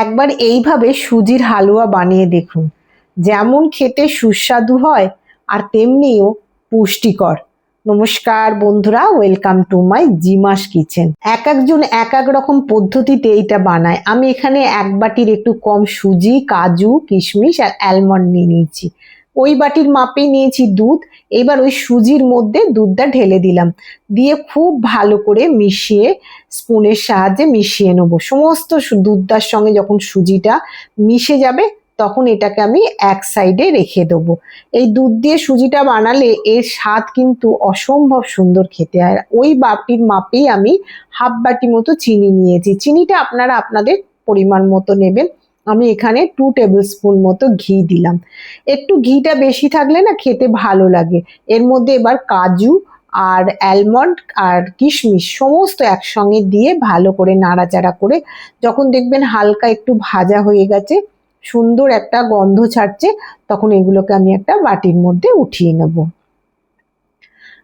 একবার এইভাবে সুজির হালুয়া বানিয়ে দেখুন, যেমন খেতে সুস্বাদু হয় আর তেমনিও পুষ্টিকর। নমস্কার বন্ধুরা, ওয়েলকাম টু মাই জিমাস কিচেন। এক একজন এক এক রকম পদ্ধতিতে এটা বানায়। আমি এখানে এক বাটির একটু কম সুজি, কাজু, কিশমিশ আর অ্যালমন্ড নিয়ে নিয়েছি। ওই বাটির মাপেই নিয়েছি দুধ। এবার ওই সুজির মধ্যে দুধটা ঢেলে দিলাম, দিয়ে খুব ভালো করে মিশিয়ে স্পুনের সাহায্যে মিশিয়ে নেবো। সমস্ত দুধটার সঙ্গে যখন সুজিটা মিশে যাবে তখন এটাকে আমি এক সাইডে রেখে দেবো। এই দুধ দিয়ে সুজিটা বানালে এর স্বাদ কিন্তু অসম্ভব সুন্দর খেতে হয়। ওই বাটির মাপেই আমি হাফ বাটি মতো চিনি নিয়েছি। চিনিটা আপনারা আপনাদের পরিমাণ মতো নেবেন। আমি এখানে 2 টেবিল স্পুন মতো ঘি দিলাম। একটু ঘিটা বেশি থাকলে না খেতে ভালো লাগে। এর মধ্যে এবার কাজু আর অ্যালমন্ড আর কিশমিশ সমস্ত একসঙ্গে দিয়ে ভালো করে নাড়াচাড়া করে যখন দেখবেন হালকা একটু ভাজা হয়ে গেছে, সুন্দর একটা গন্ধ ছাড়ছে, তখন এগুলোকে আমি একটা বাটির মধ্যে উঠিয়ে নেব।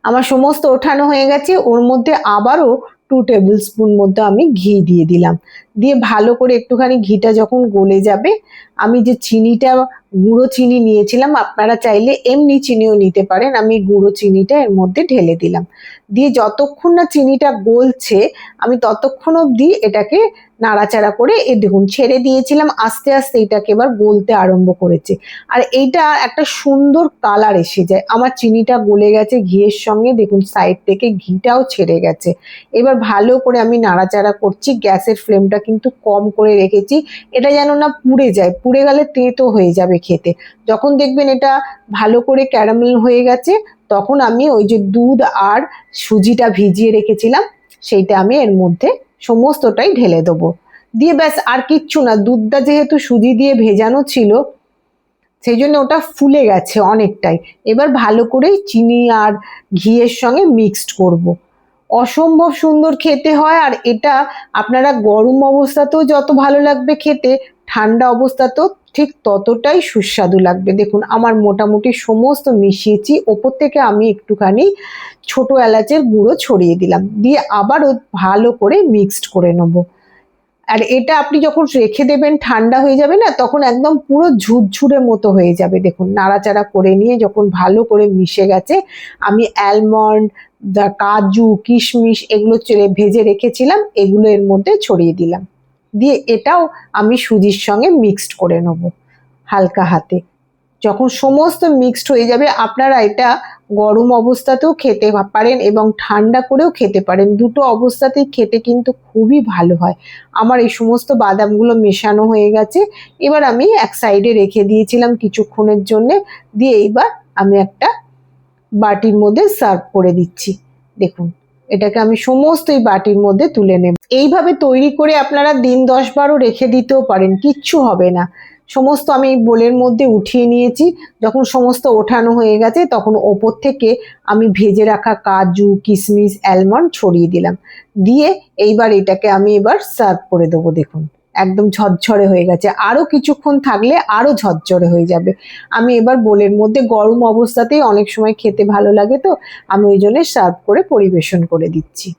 আমার সমস্ত ওঠানো হয়ে গেছে। ওর মধ্যে আবারও 2 টেবিল স্পুন মতো আমি ঘি দিয়ে দিলাম। দিয়ে ভালো করে একটুখানি ঘিটা যখন গলে যাবে, আমি যে চিনিটা গুঁড়ো চিনি নিয়েছিলাম, আপনারা চাইলে এমনি চিনিও নিতে পারেন, আমি গুঁড়ো চিনিটা এর মধ্যে ঢেলে দিলাম। দিয়ে যতক্ষণ না চিনিটা গলছে আমি ততক্ষণ অবধি এটাকে নাড়াচাড়া করে দেখুন ছেড়ে দিয়েছিলাম, আস্তে আস্তে এটাকে এবার গলতে আরম্ভ করেছে। আর এইটা একটা সুন্দর কালার এসে যায়। আমার চিনিটা গলে গেছে ঘিয়ের সঙ্গে, দেখুন সাইড থেকে ঘিটাও ছেড়ে গেছে। এবার ভালো করে আমি নাড়াচাড়া করছি। গ্যাসের ফ্লেমটা কিন্তু কম করে রেখেছি, এটা যেন না পুড়ে যায়, পুড়ে গেলে তেতো হয়ে যাবে খেতে। যখন দেখবেন এটা ভালো করে ক্যারামেল হয়ে গেছে তখন আমি ওই যে দুধ আর সুজিটা ভিজিয়ে রেখেছিলাম সেইটা আমি এর মধ্যে সমস্তটাই ঢেলে দেবো। দিয়ে ব্যাস আর কিচ্ছু না, দুধটা যেহেতু সুজি দিয়ে ভেজানো ছিল সেই জন্য ওটা ফুলে গেছে অনেকটাই। এবার ভালো করে চিনি আর ঘিয়ের সঙ্গে মিক্সড করব। অসম্ভব সুন্দর খেতে হয়। আর এটা আপনারা গরম অবস্থাতেও যত ভালো লাগবে খেতে, ঠান্ডা অবস্থাতেও ঠিক ততটাই সুস্বাদু লাগবে। দেখুন আমার মোটামুটি সমস্ত মিশিয়েছি। ওপর থেকে আমি একটুখানি ছোট এলাচের গুঁড়ো ছড়িয়ে দিলাম, দিয়ে আবারও ভালো করে মিক্সড করে নেবো। আর এটা আপনি যখন রেখে দেবেন ঠান্ডা হয়ে যাবে না, তখন একদম পুরো ঝুরঝুরে মতো হয়ে যাবে। দেখুন নাড়াচাড়া করে নিয়ে যখন ভালো করে মিশে গেছে, আমি অ্যালমন্ড, কাজু, কিশমিশ এগুলো ভেজে রেখেছিলাম, এগুলো এর মধ্যে ছড়িয়ে দিলাম। দিয়ে এটাও আমি সুজির সঙ্গে মিক্সড করে নেবো হালকা হাতে। যখন সমস্ত মিক্সড হয়ে যাবে, আপনারা এটা গরম অবস্থাতেও খেতে পারেন এবং ঠান্ডা করেও খেতে পারেন। দুটো অবস্থাতেই খেতে কিন্তু খুবই ভালো হয়। আমার এই সমস্ত বাদামগুলো মেশানো হয়ে গেছে। এবার আমি এক সাইডে রেখে দিয়েছিলাম কিছুক্ষণের জন্য। দিয়ে এইবার আমি একটা বাটির মধ্যে সার্ভ করে দিচ্ছি। দেখুন এটাকে আমি সমস্ত এই বাটির মধ্যে তুলে নেব। এইভাবে তৈরি করে আপনারা দিন 10-12 রেখে দিতেও পারেন, কিচ্ছু হবে না। সমস্ত আমি বোলের মধ্যে উঠিয়ে নিয়েছি। যখন সমস্ত ওঠানো হয়ে গেছে তখন ওপর থেকে আমি ভেজে রাখা কাজু, কিশমিশ, অ্যালমন্ড ছড়িয়ে দিলাম। দিয়ে এইবার এটাকে আমি এবার সার্ভ করে দেবো। দেখুন একদম ঝরঝরে হয়ে গেছে, আরো কিছুক্ষণ থাকলে আরো ঝরঝরে হয়ে যাবে। আমি এবার বোলের মধ্যে, গরম অবস্থাতেই অনেক সময় খেতে ভালো লাগে তো আমি ওই জন্য সার্ভ করে পরিবেশন করে দিচ্ছি।